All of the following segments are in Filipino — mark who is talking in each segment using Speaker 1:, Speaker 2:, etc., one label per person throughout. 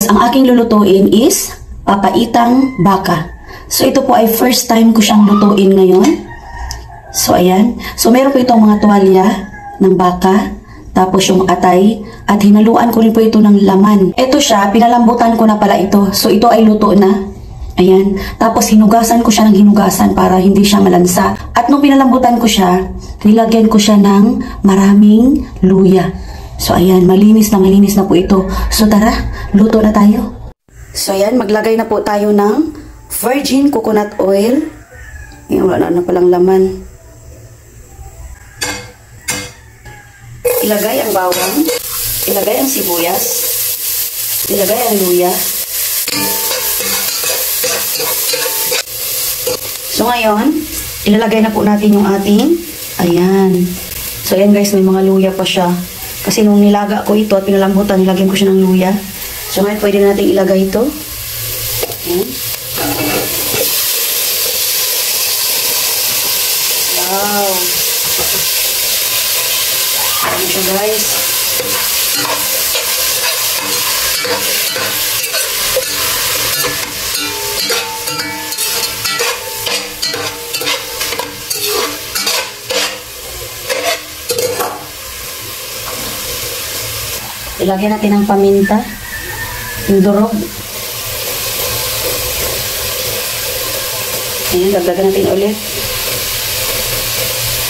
Speaker 1: guys, ang aking lulutuin is papaitang baka. So ito po ay first time ko siyang lutuin ngayon. So ayan. So meron po itong mga tuwalya ng baka. Tapos yung atay. At hinaluan ko rin po ito ng laman. Ito siya, pinalambutan ko na pala ito. So ito ay luto na. Ayan. Tapos hinugasan ko siya ng hinugasan para hindi siya malansa. At nung pinalambutan ko siya, nilagyan ko siya ng maraming luya. So ayan, malinis na po ito. So tara, luto na tayo. So ayan, maglagay na po tayo ng virgin coconut oil. Ayan, wala na palang laman. Ilagay ang bawang. Ilagay ang sibuyas. Ilagay ang luya. So ngayon, ilalagay na po natin yung ating, ayan. So ayan guys, may mga luya pa siya. Kasi nung nilaga ko ito at pinalambutan, nilagyan ko siya ng luya. So ngayon, pwede natin ilagay ito. Ayan. Wow. Ayan siya guys. Ilagyan natin ang paminta, yung durog. Ayan, dagdagan natin ulit.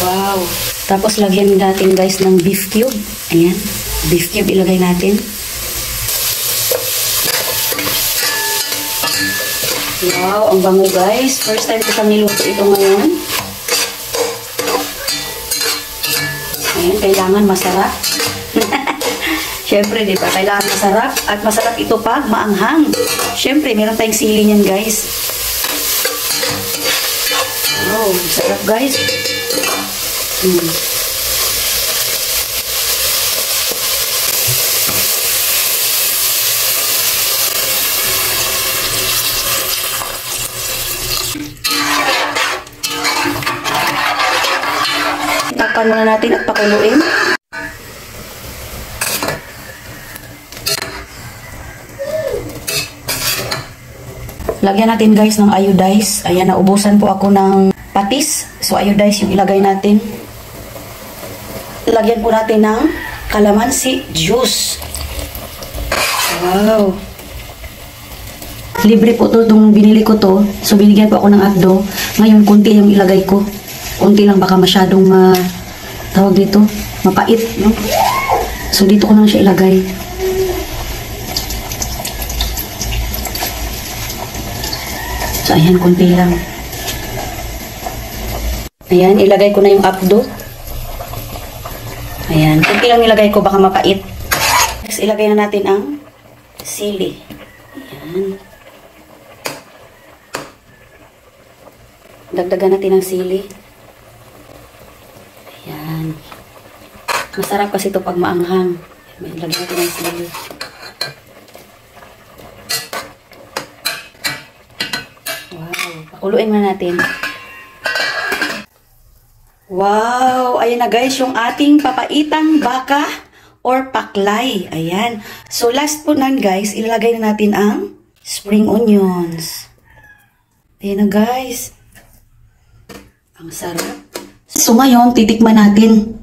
Speaker 1: Wow. Tapos lagyan natin guys ng beef cube. Ayan, beef cube ilagay natin. Wow, ang bango guys. First time ko siyang niluto ito ngayon. Ayan, kailangan masarap. Siyempre, di ba? Kailangan masarap. At masarap ito pag maanghang. Siyempre, meron tayong sili niyan, guys. Wow, sarap, guys. Takpan muna natin at pakuluin. Lagyan natin guys ng iodize. Ayan, naubusan po ako ng patis. So iodize yung ilagay natin. Lagyan po natin ng calamansi juice. Wow. Libre po to nung binili ko to. So binigyan po ako ng abdo. Ngayon konti yung ilagay ko. Konti lang, baka masyadong tawag dito, mapait, no? So dito ko lang siya ilagay. So, ayan, konti lang. Ayan, ilagay ko na yung abdo. Ayan, konti lang ilagay ko, baka mapait. Next, ilagay na natin ang sili. Ayan. Dagdagan natin ang sili. Ayan. Masarap kasi ito pag maanghang. Ilagay natin ang sili. Pakuluin na natin. Wow! Ayan na guys, yung ating papaitang baka or paklay. Ayan. So last po nan guys, ilalagay na natin ang spring onions. Ayan na guys. Ang sarap. So ngayon, titikman natin.